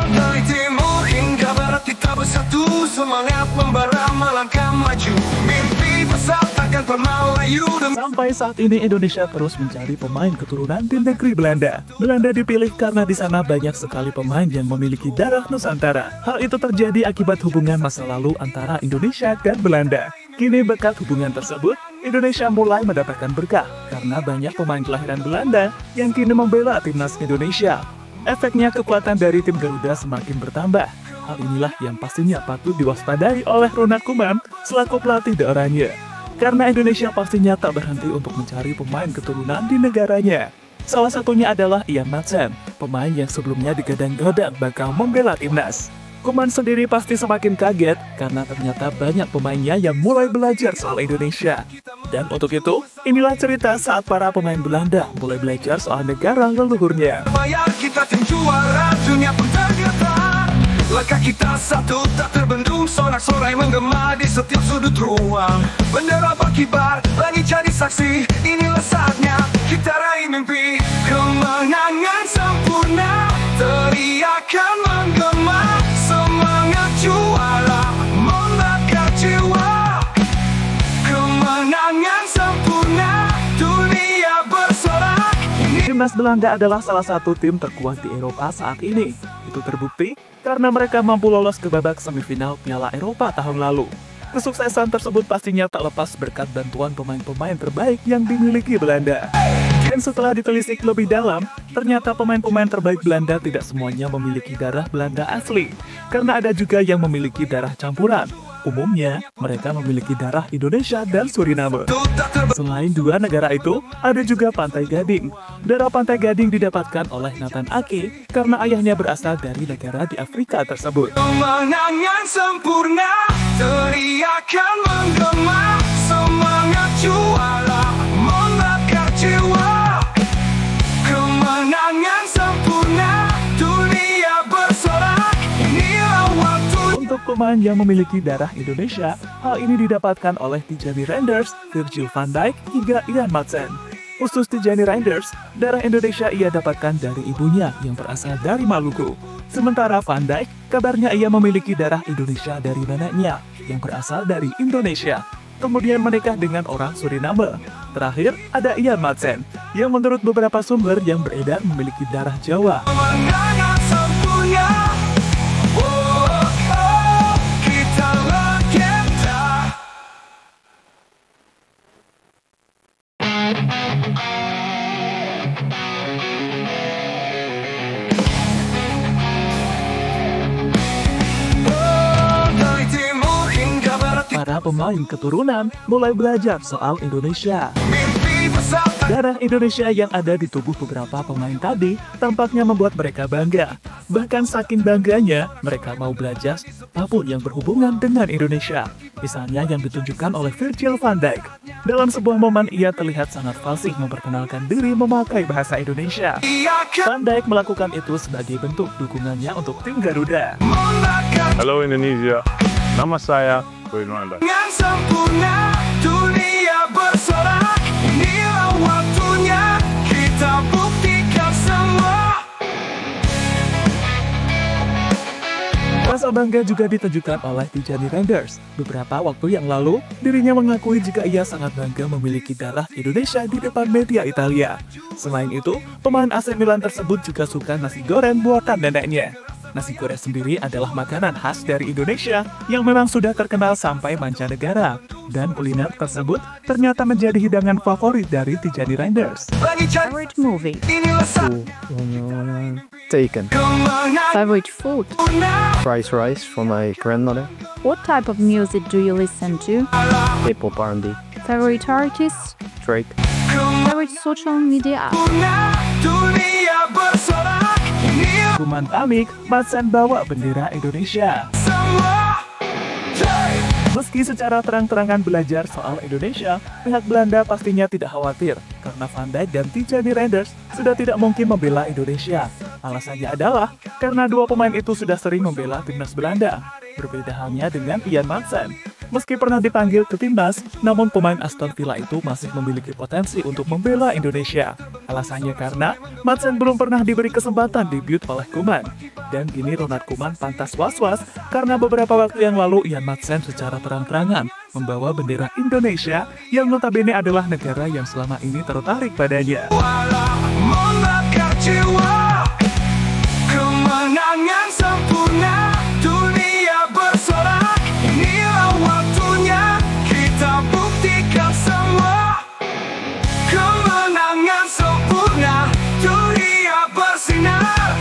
Dari timur hingga barat kita bersatu, semangat membara melangkah maju, mimpi besar takkan pernah layu. Sampai saat ini Indonesia terus mencari pemain keturunan di negeri Belanda. Belanda dipilih karena di sana banyak sekali pemain yang memiliki darah Nusantara. Hal itu terjadi akibat hubungan masa lalu antara Indonesia dan Belanda. Kini berkat hubungan tersebut, Indonesia mulai mendapatkan berkah karena banyak pemain kelahiran Belanda yang kini membela timnas Indonesia. Efeknya kekuatan dari tim Garuda semakin bertambah. Hal inilah yang pastinya patut diwaspadai oleh Ronald Koeman selaku pelatih The Oranje. Karena Indonesia pastinya tak berhenti untuk mencari pemain keturunan di negaranya. Salah satunya adalah Ian Maatsen, pemain yang sebelumnya digadang-gadang bakal membela timnas. Koeman sendiri pasti semakin kaget karena ternyata banyak pemainnya yang mulai belajar soal Indonesia. Dan untuk itu, inilah cerita saat para pemain Belanda mulai belajar soal negara leluhurnya. Bayar kita tim juara, dunia pun tergetar. Langkah kita satu tak terbendung, sorak-sorai menggema di setiap sudut ruang. Bendera berkibar, langit jadi saksi, inilah saatnya kita raih mimpi. Kemenangan sempurna, teriakan menggema, semangat juara membakar jiwa. Kemenangan sempurna, dunia bersorak. Timnas Belanda adalah salah satu tim terkuat di Eropa saat ini. Itu terbukti karena mereka mampu lolos ke babak semifinal Piala Eropa tahun lalu. Kesuksesan tersebut pastinya tak lepas berkat bantuan pemain-pemain terbaik yang dimiliki Belanda. Dan setelah ditelisik lebih dalam, ternyata pemain-pemain terbaik Belanda tidak semuanya memiliki darah Belanda asli, karena ada juga yang memiliki darah campuran. Umumnya, mereka memiliki darah Indonesia dan Suriname. Selain dua negara itu, ada juga Pantai Gading. Darah Pantai Gading didapatkan oleh Nathan Ake karena ayahnya berasal dari negara di Afrika tersebut. Kemenangan sempurna, teriakan menggema, semangat juara membakar jiwa. Kemenangan sempurna, dunia bersorak, inilah waktu. Untuk pemain yang memiliki darah Indonesia, hal ini didapatkan oleh Tijani Reinders, Virgil van Dijk, hingga Ian Maatsen. Khusus Tijani Reinders, darah Indonesia ia dapatkan dari ibunya yang berasal dari Maluku. Sementara Van Dijk, kabarnya ia memiliki darah Indonesia dari neneknya yang berasal dari Indonesia. Kemudian menikah dengan orang Suriname. Terakhir, ada Ian Maatsen, yang menurut beberapa sumber yang beredar memiliki darah Jawa. Kemenangan sempurna, kita legenda. Dari timur hingga barat, Para pemain keturunan mulai belajar soal Indonesia. mimpi besar. Darah Indonesia yang ada di tubuh beberapa pemain tadi tampaknya membuat mereka bangga. Bahkan saking bangganya, mereka mau belajar apapun yang berhubungan dengan Indonesia. Misalnya yang ditunjukkan oleh Virgil van Dijk. Dalam sebuah momen ia terlihat sangat fasih memperkenalkan diri memakai bahasa Indonesia. Van Dijk melakukan itu sebagai bentuk dukungannya untuk tim Garuda. Halo Indonesia, nama saya Ronaldo. Yang sempurna, dunia bersorak, inilah waktunya kita buktikan semua. Rasa bangga juga ditunjukkan oleh Tijani Reinders. Beberapa waktu yang lalu, dirinya mengakui jika ia sangat bangga memiliki darah Indonesia di depan media Italia. Selain itu, pemain AC Milan tersebut juga suka nasi goreng buatan neneknya. Nasi goreng sendiri adalah makanan khas dari Indonesia yang memang sudah terkenal sampai mancanegara. Dan kuliner tersebut ternyata menjadi hidangan favorit dari Tijani Reinders. Favorite movie, Inilah Taken. kemenangan favorite food, Rice from my grandmother. what type of music do you listen to, K-pop R&B. favorite artist, Drake. favorite social media app. dunia bersorak, inilah Kuman Tamik, Maatsen bawa bendera Indonesia. semua. Meski secara terang-terangan belajar soal Indonesia, pihak Belanda pastinya tidak khawatir karena Van Dijk dan Tijani Reinders sudah tidak mungkin membela Indonesia. Alasannya adalah karena dua pemain itu sudah sering membela timnas Belanda. Berbeda halnya dengan Ian Maatsen. Meski pernah dipanggil ke timnas, namun pemain Aston Villa itu masih memiliki potensi untuk membela Indonesia. Alasannya karena Madsen belum pernah diberi kesempatan debut oleh Koeman. Dan kini Ronald Koeman pantas was-was karena beberapa waktu yang lalu Ian Madsen secara terang-terangan membawa bendera Indonesia yang notabene adalah negara yang selama ini tertarik padanya. Walau membakar jiwa, kemenangan sempurna, dunia bersorak. Inilah waktunya kita buktikan semua. Kemenangan sempurna, dunia bersinar.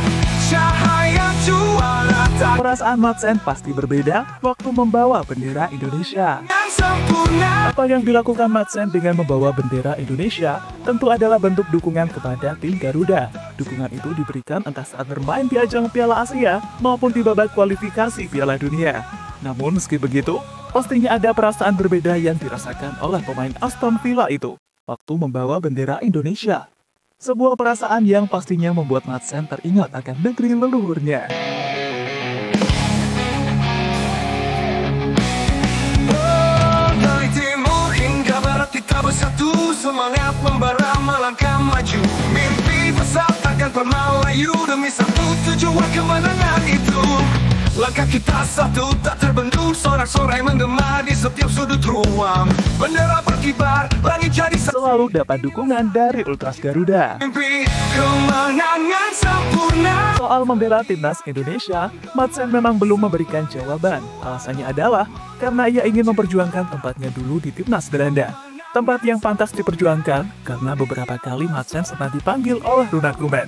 Cahaya juara tak Perasaan Madsen pasti berbeda waktu membawa bendera Indonesia. sempurna. Apa yang dilakukan Madsen dengan membawa bendera Indonesia tentu adalah bentuk dukungan kepada tim Garuda. Dukungan itu diberikan entah saat bermain di ajang Piala Asia maupun di babak kualifikasi Piala Dunia. Namun meski begitu, pastinya ada perasaan berbeda yang dirasakan oleh pemain Aston Villa itu waktu membawa bendera Indonesia. Sebuah perasaan yang pastinya membuat Madsen teringat akan negeri leluhurnya. Dari timur hingga barat kita bersatu, semangat membara melangkah maju. Mimpi besar takkan pernah layu demi satu tujuan kemenangan itu. Langkah kita satu tak terbendung, sorak-sorai menggema di setiap sudut ruang. Bendera berkibar, langit jadi Selalu dapat dukungan dari Ultras Garuda. mimpi kemenangan sempurna. Soal membela timnas Indonesia, Madsen memang belum memberikan jawaban. Alasannya adalah karena ia ingin memperjuangkan tempatnya dulu di timnas Belanda. Tempat yang pantas diperjuangkan karena beberapa kali Madsen sempat dipanggil oleh Ronald Koeman.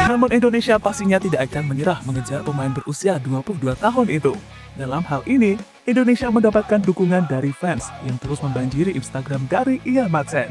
Namun Indonesia pastinya tidak akan menyerah mengejar pemain berusia 22 tahun itu. Dalam hal ini, Indonesia mendapatkan dukungan dari fans yang terus membanjiri Instagram dari Ian Madsen.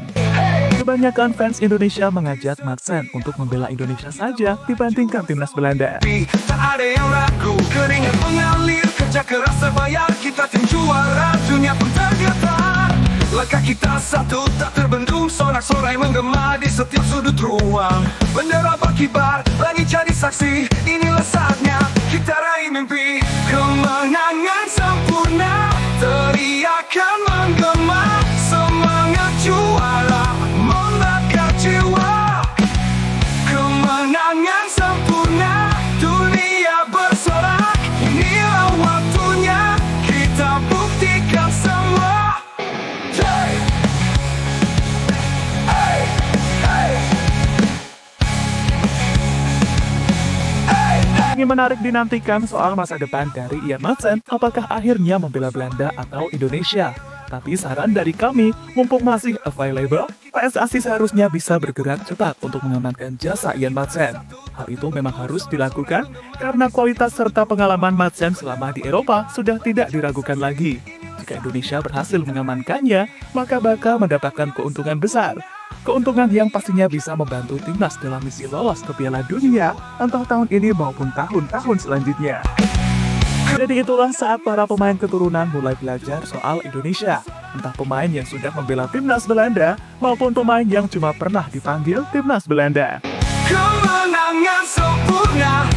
Kebanyakan fans Indonesia mengajak Madsen untuk membela Indonesia saja dibandingkan timnas Belanda. Tak ada yang ragu, keringat mengalir, kerja keras terbayar. Kita tim juara, dunia pun tergetar. Langkah kita satu tak terbendung, sorak-sorai menggema di setiap sudut ruang. Bendera berkibar, langit jadi saksi. Inilah saatnya kita raih mimpi kemenangan sempurna. Teriakan menggema, semangat juara membakar jiwa. Kemenangan sempurna, dunia bersorak. Inilah waktunya kita buktikan semua. Hey! Hey! Hey! Hey! Ini menarik dinantikan soal masa depan dari Ian Madsen, apakah akhirnya membela Belanda atau Indonesia. Tapi saran dari kami, mumpung masih available, PSSI seharusnya bisa bergerak cepat untuk mengamankan jasa Ian Madsen. Hal itu memang harus dilakukan karena kualitas serta pengalaman Madsen selama di Eropa sudah tidak diragukan lagi. Jika Indonesia berhasil mengamankannya, maka bakal mendapatkan keuntungan besar. Keuntungan yang pastinya bisa membantu timnas dalam misi lolos ke Piala Dunia, entah tahun ini maupun tahun-tahun selanjutnya. Jadi itulah saat para pemain keturunan mulai belajar soal Indonesia. Entah pemain yang sudah membela timnas Belanda, maupun pemain yang cuma pernah dipanggil timnas Belanda. Kemenangan sempurna,